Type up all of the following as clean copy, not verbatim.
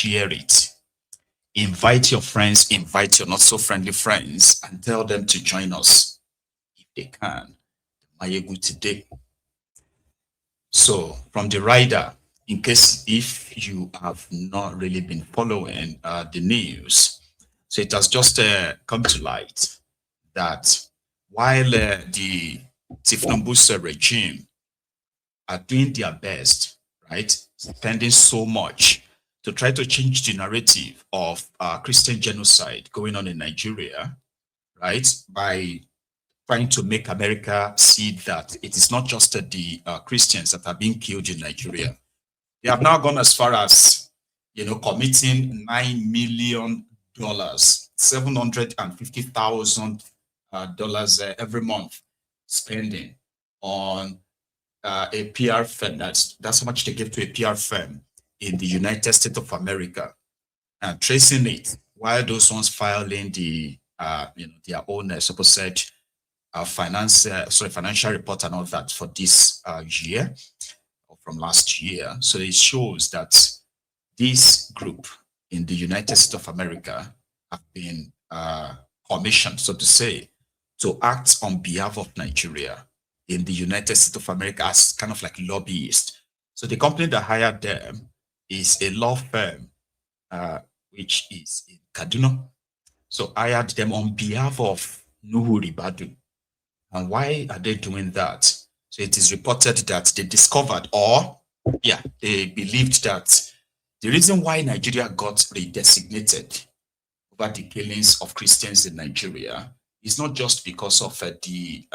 share it. Invite your friends, invite your not so friendly friends, and tell them to join us if they can. Mayegu today. So from the rider, in case if you have not really been following the news, so it has just come to light that while the Tifnumbusa regime are doing their best, right, spending so much to try to change the narrative of Christian genocide going on in Nigeria, right, by trying to make America see that it is not just the Christians that are being killed in Nigeria. They have now gone as far as, committing $9 million, $750,000 every month spending on a PR firm. That's how much they give to a PR firm in the United States of America, and tracing it while those ones filing the their own supposed financial report and all that for this year or from last year. So it shows that this group in the United States of America have been commissioned, so to say, to act on behalf of Nigeria in the United States of America as kind of like lobbyists. So the company that hired them is a law firm, which is in Kaduna. So I hired them on behalf of Nuhu Ribadu. And why are they doing that? So it is reported that they discovered, they believed that the reason why Nigeria got redesignated over the killings of Christians in Nigeria is not just because of the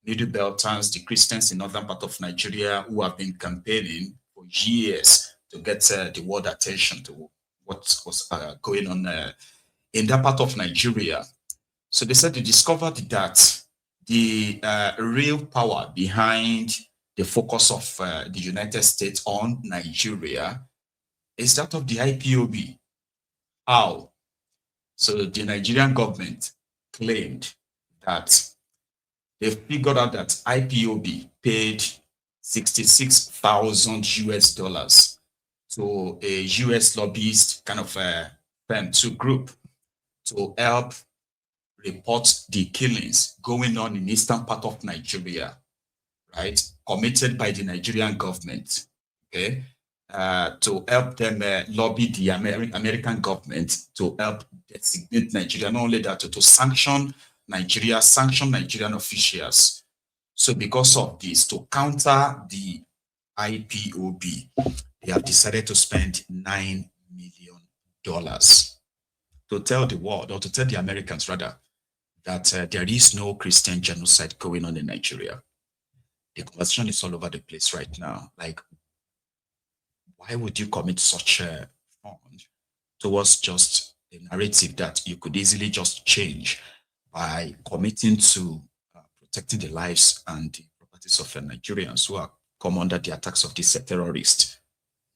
Middle Beltans, the Christians in northern part of Nigeria who have been campaigning for years to get the world attention to what was going on in that part of Nigeria. So they said they discovered that the real power behind the focus of the United States on Nigeria is that of the IPOB. How? So the Nigerian government claimed that they figured out that IPOB paid 66,000 US dollars to a US lobbyist kind of firm, to group, to help report the killings going on in eastern part of Nigeria, right, committed by the Nigerian government, okay, to help them lobby the American government to help designate Nigeria, not only that, to sanction Nigeria, sanction Nigerian officials. So because of this, to counter the IPOB, they have decided to spend $9 million to tell the world, or to tell the Americans rather, that there is no Christian genocide going on in Nigeria. The conversation is all over the place right now. Like, why would you commit such a fund towards just a narrative that you could easily just change by committing to protecting the lives and the properties of Nigerians who are come under the attacks of these terrorists?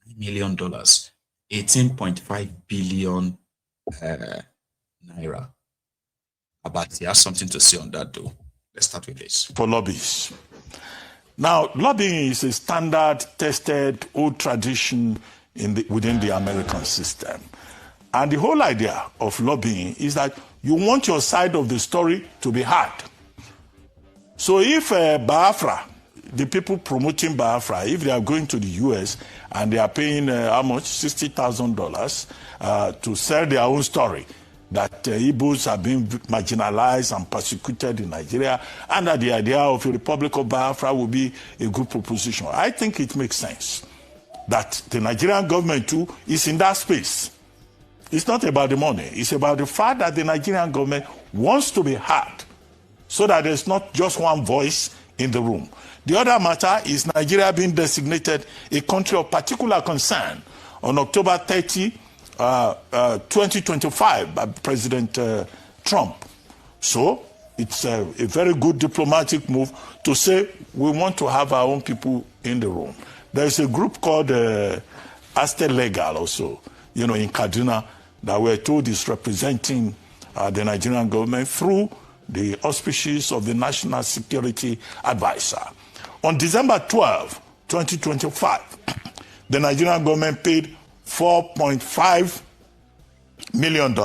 $9 million, 18.5 billion naira. But he has something to say on that, though. Let's start with this. For lobbies. Now, lobbying is a standard, tested, old tradition within the American system. And the whole idea of lobbying is that you want your side of the story to be heard. So if Biafra, the people promoting Biafra, if they are going to the US and they are paying how much? $60,000 to sell their own story, that Igbos are being marginalized and persecuted in Nigeria, and that the idea of a Republic of Biafra will be a good proposition. I think it makes sense that the Nigerian government too is in that space. It's not about the money. It's about the fact that the Nigerian government wants to be heard so that there's not just one voice in the room. The other matter is Nigeria being designated a country of particular concern on October 30, 2025 by President Trump. So it's a very good diplomatic move to say we want to have our own people in the room. There's a group called Aster Legal also, in Kaduna, that we're told is representing the Nigerian government through the auspices of the National Security Advisor. On December 12, 2025, the Nigerian government paid $4.5 million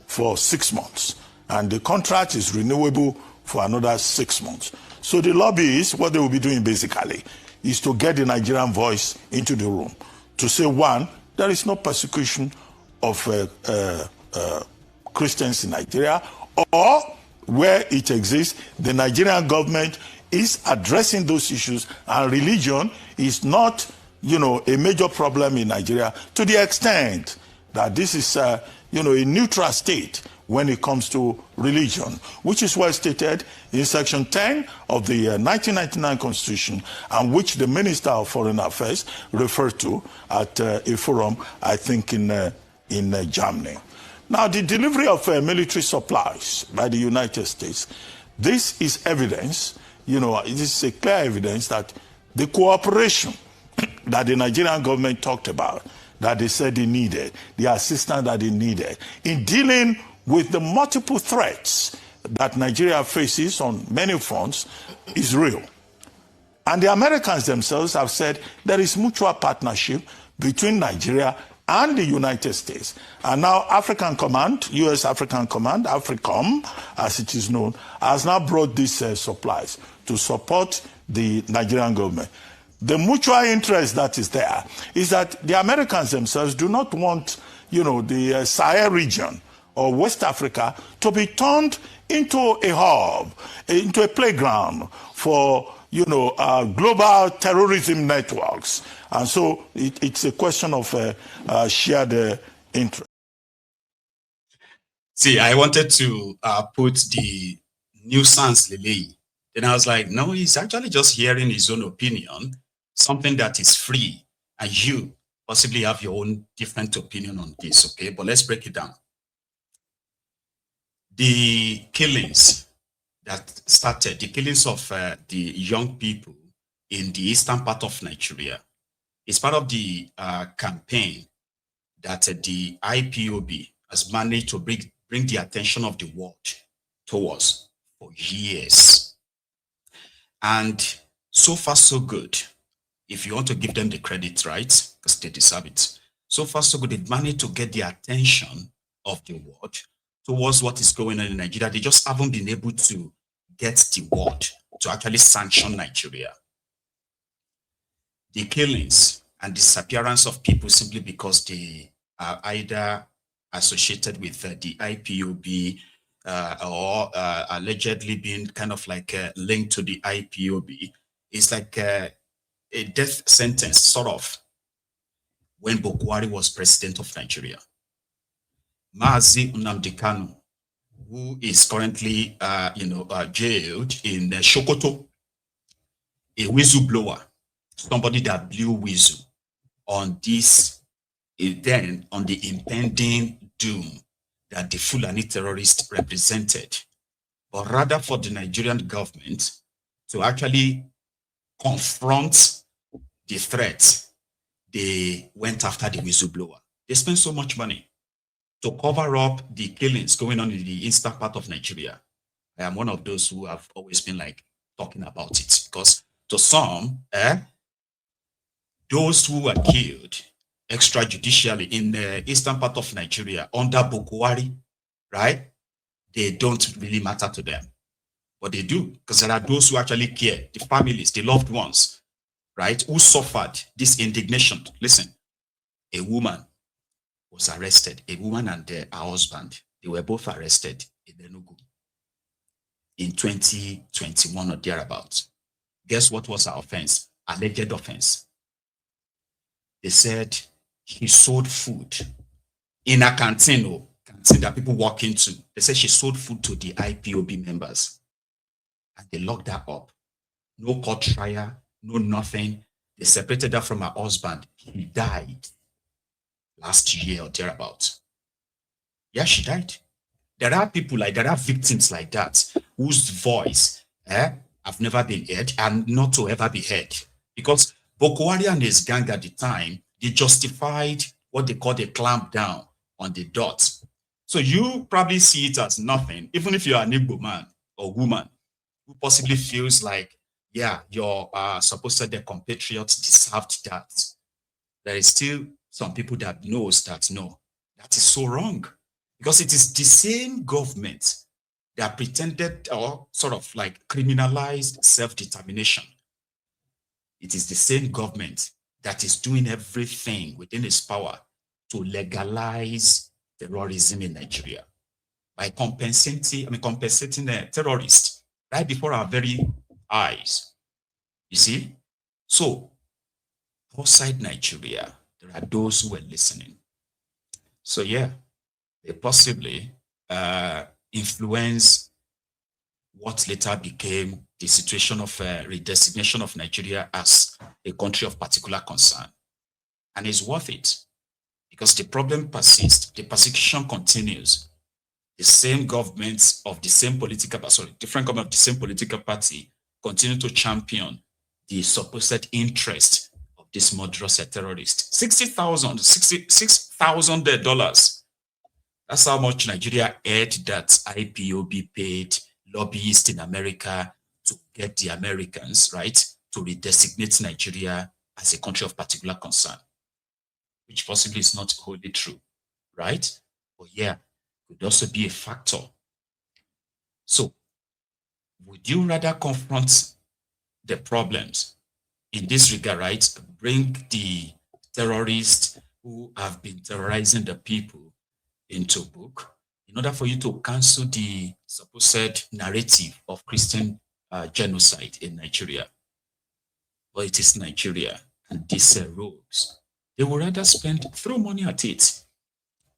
for 6 months. And the contract is renewable for another 6 months. So the lobbyists, what they will be doing basically is to get the Nigerian voice into the room to say, one, there is no persecution of Christians in Nigeria, or where it exists, the Nigerian government is addressing those issues, and religion is not, a major problem in Nigeria, to the extent that this is, a neutral state when it comes to religion, which is well stated in Section 10 of the 1999 Constitution, and which the Minister of Foreign Affairs referred to at a forum, I think, in Germany. Now, the delivery of military supplies by the United States, this is evidence, this is a clear evidence that the cooperation that the Nigerian government talked about, that they said they needed, the assistance that they needed in dealing with the multiple threats that Nigeria faces on many fronts, is real. And the Americans themselves have said there is mutual partnership between Nigeria and the United States. And now African Command, U.S. African Command, AFRICOM, as it is known, has now brought these supplies to support the Nigerian government. The mutual interest that is there is that the Americans themselves do not want, the Sahel region or West Africa to be turned into a hub, into a playground for, global terrorism networks. And so it's a question of shared interest. See, I wanted to put the nuisance Lele. Then I was like, no, he's actually just hearing his own opinion, something that is free, and you possibly have your own different opinion on this, okay? But let's break it down. The killings that started, the killings of the young people in the eastern part of Nigeria, is part of the campaign that the IPOB has managed to bring the attention of the world towards for years. And so far, so good. If you want to give them the credit, right? Because they deserve it. So far, so good. They've managed to get the attention of the world towards what is going on in Nigeria. They just haven't been able to get the world to actually sanction Nigeria. The killings and disappearance of people simply because they are either associated with the IPOB or allegedly being kind of like linked to the IPOB is like a death sentence, sort of, when Buhari was president of Nigeria. Mazi Nnamdi Kanu, who is currently, jailed in Sokoto, a whistleblower, somebody that blew whistle on this, then on the impending doom that the Fulani terrorists represented, but rather for the Nigerian government to actually confront the threat, they went after the whistleblower. They spent so much money to cover up the killings going on in the eastern part of Nigeria. I am one of those who have always been like talking about it, because to some, those who were killed extrajudicially in the eastern part of Nigeria under Buhari, right? They don't really matter to them, but they do, because there are those who actually care, the families, the loved ones, right? Who suffered this indignation. Listen, a woman was arrested, a woman and her husband, they were both arrested in Enugu in 2021 or thereabouts. Guess what was her offense? Alleged offense. They said he sold food in a canteen that people walk into. They said she sold food to the IPOB members, and they locked her up. No court trial, no nothing. They separated her from her husband. He died last year or thereabouts. Yeah, she died. There are people like, there are victims like that whose voice have never been heard and not to ever be heard. Because Buhari and his gang at the time, they justified what they called a clamp down on the dots. So you probably see it as nothing, even if you're an Igbo man or woman who possibly feels like, yeah, your supposed compatriots deserved that. There is still some people that knows that no, that is so wrong, because it is the same government that pretended or sort of like criminalized self-determination. It is the same government that is doing everything within its power to legalize terrorism in Nigeria by compensating the terrorists right before our very eyes. You see? So, outside Nigeria, there are those who are listening. So, yeah, they possibly influence what later became the situation of redesignation of Nigeria as a country of particular concern. And it's worth it because the problem persists, the persecution continues. The same governments of the same political, different government of the same political party continue to champion the supposed interest of this murderous terrorist. $66,000. That's how much Nigeria aired that IPOB paid lobbyists in America to get the Americans, right, to redesignate Nigeria as a country of particular concern, which possibly is not wholly true, right? But yeah, could also be a factor. So, would you rather confront the problems in this regard, right? Bring the terrorists who have been terrorizing the people into book in order for you to cancel the supposed narrative of Christian genocide in Nigeria? Well, it is Nigeria, and these rogues, they would rather throw money at it.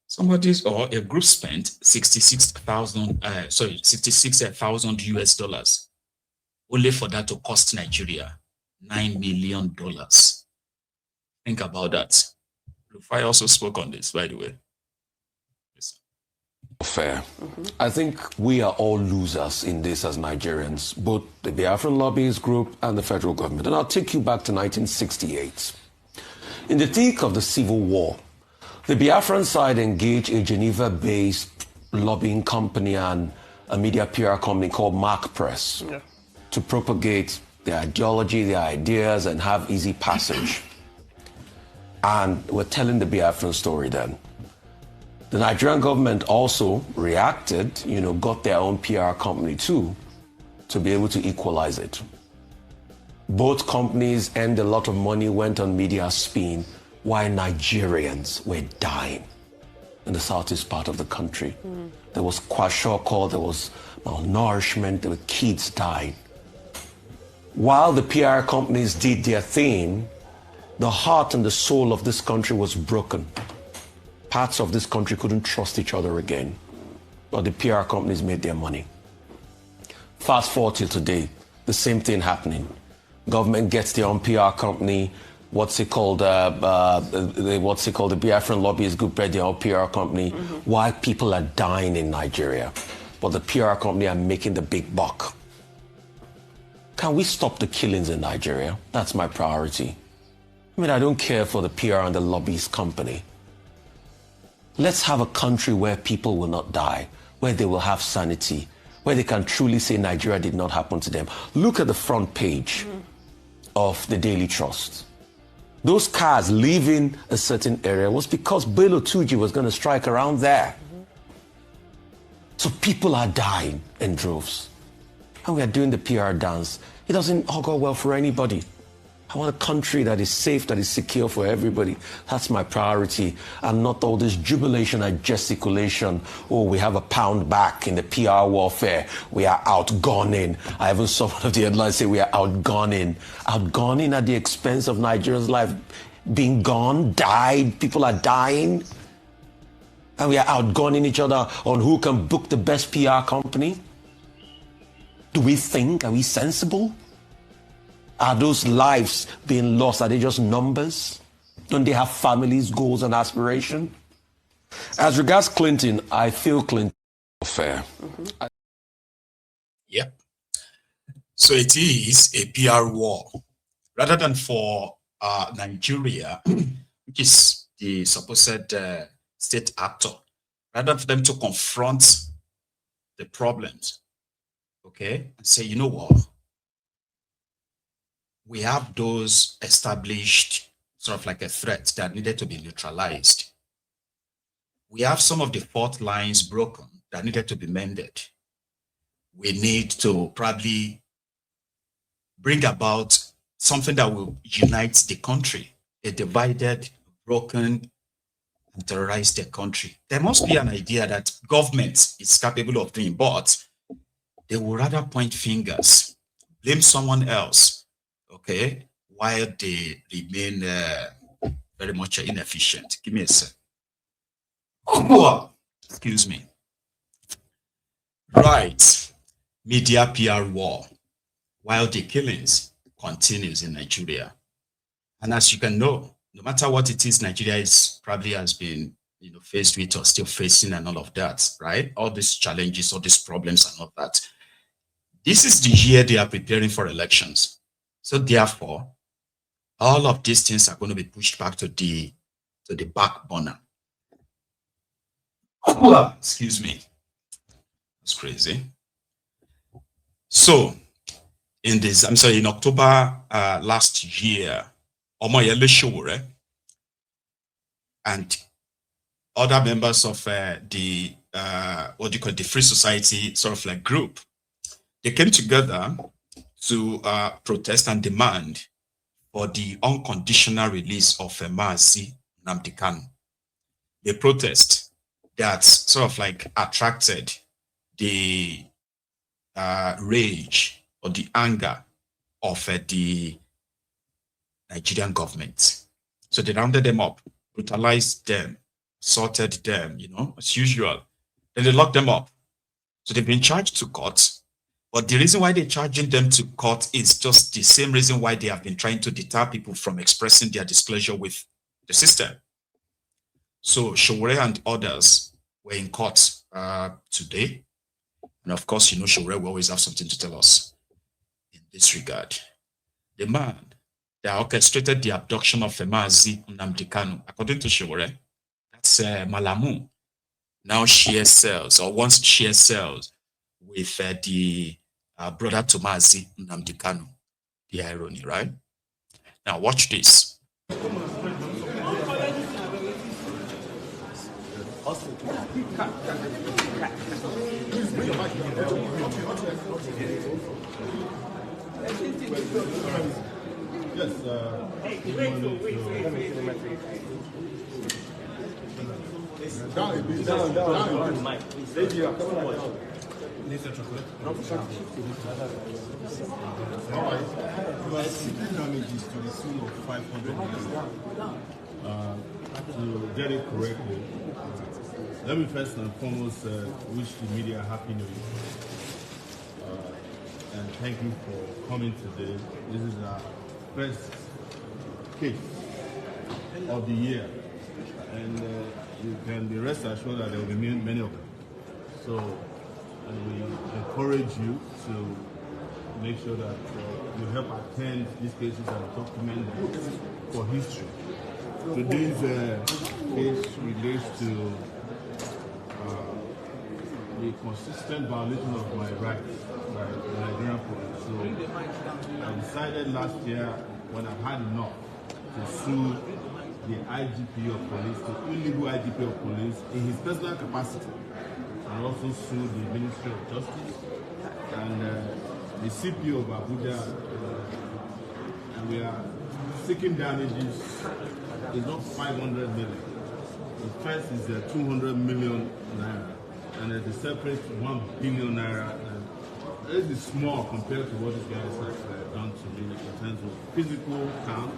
Somebody's or a group spent 66,000 US dollars only for that to cost Nigeria $9 million. Think about that. Rufai also spoke on this, by the way. Fair. I think we are all losers in this as Nigerians, both the Biafran lobbyist group and the federal government. And I'll take you back to 1968. In the thick of the Civil War, the Biafran side engaged a Geneva-based lobbying company and a media PR company called Mark Press to propagate their ideology, their ideas, and have easy passage. And we're telling the Biafran story then. The Nigerian government also reacted, got their own PR company too, to be able to equalize it. Both companies earned a lot of money, went on media spin, while Nigerians were dying in the southeast part of the country. There was kwashiorkor, there was malnourishment, there were kids dying. While the PR companies did their thing, the heart and the soul of this country was broken. Parts of this country couldn't trust each other again, but the PR companies made their money. Fast forward till today, the same thing happening. Government gets their own PR company, the Biafran lobbyist group get their own PR company, while people are dying in Nigeria, but the PR company are making the big buck. Can we stop the killings in Nigeria? That's my priority. I don't care for the PR and the lobbyist company. Let's have a country where people will not die, where they will have sanity, where they can truly say Nigeria did not happen to them. Look at the front page of the Daily Trust. Those cars leaving a certain area was because Bello Tuji was going to strike around there. So people are dying in droves. And we are doing the PR dance. It doesn't augur well for anybody. I want a country that is safe, that is secure for everybody. That's my priority, and not all this jubilation and gesticulation. Oh, we have a pound back in the PR warfare. We are outgunning. I even saw one of the headlines say we are outgunning. Outgunning at the expense of Nigeria's life. Being gone, died, people are dying. And we are outgunning each other on who can book the best PR company. Do we think? Are we sensible? Are those lives being lost? Are they just numbers? Don't they have families, goals, and aspiration? As regards Clinton, I feel Clinton fair. Yep. So it is a PR war. Rather than for Nigeria, which is the supposed state actor, rather for them to confront the problems, okay, and say, you know what? We have those established sort of like a threat that needed to be neutralized. We have some of the fault lines broken that needed to be mended. We need to probably bring about something that will unite the country. A divided, broken, and terrorized the country. There must be an idea that government is capable of doing, but they will rather point fingers, blame someone else, okay, while they remain very much inefficient. Give me a sec. Excuse me. Right. Media PR war, while the killings continues in Nigeria. And as you can know, no matter what it is, Nigeria is probably has been, faced with or still facing and all of that, right? All these challenges, all these problems and all that. This is the year they are preparing for elections. So therefore, all of these things are going to be pushed back to the back burner. Excuse me. That's crazy. So in October last year, Omoyele Sowore and other members of the Free Society sort of like group, they came together to protest and demand for the unconditional release of Mazi Nnamdi Kanu. A protest that sort of like attracted the rage or the anger of the Nigerian government. So they rounded them up, brutalized them, assaulted them, as usual. Then they locked them up. So they've been charged to court. But the reason why they're charging them to court is just the same reason why they have been trying to deter people from expressing their displeasure with the system. So Sowore and others were in court today. And of course, Sowore will always have something to tell us in this regard. The man that orchestrated the abduction of Mazi Nnamdi Kanu, according to Sowore, that's Malamu, now shares cells or wants to share cells with the brother to Mazi Nnamdi Kanu. The irony, right? Now watch this. Yes. Wait. Down. Mike. We are seeking damages to the tune of 500 million. To get it correctly, let me first and foremost wish the media happy New Year. And thank you for coming today. This is our first case of the year. And you can be rest assured that there will be many of them. So we encourage you to make sure that you help attend these cases and document them for history. Today's case relates to the consistent violation of my rights by the Nigerian police. So I decided last year, when I've had enough, to sue the IGP of police, the illegal IGP of police, in his personal capacity, and also sue the Ministry of Justice and the CP of Abuja. And we are seeking damages. It's not 500 million. The first is 200 million naira, and there's a separate 1 billion naira. This is small compared to what these guys have done to me in terms of physical harm.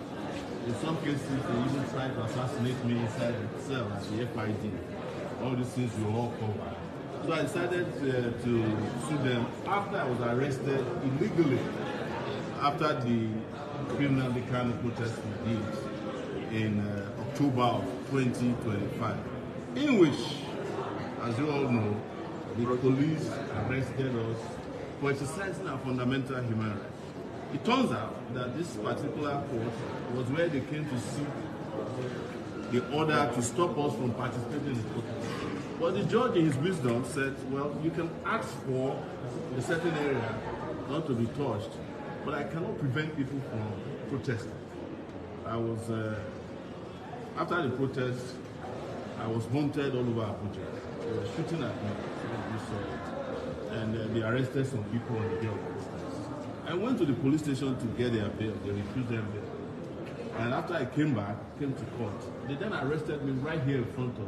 In some cases, they even tried to assassinate me inside the cell at the FID. All these things were all covered. So I decided to sue them after I was arrested illegally, after the criminal Kanu protest we did in October of 2025, in which, as you all know, the police arrested us for exercising our fundamental human rights. It turns out that this particular court was where they came to seek the order to stop us from participating in the protest. But the judge, in his wisdom, said, well, you can ask for a certain area not to be touched, but I cannot prevent people from protesting. I was after the protest, I was haunted all over Abuja. They were shooting at me. You saw it. And they arrested some people on the day of the protest. I went to the police station to get their bail. They refused their bail. And after I came to court, they then arrested me right here in front of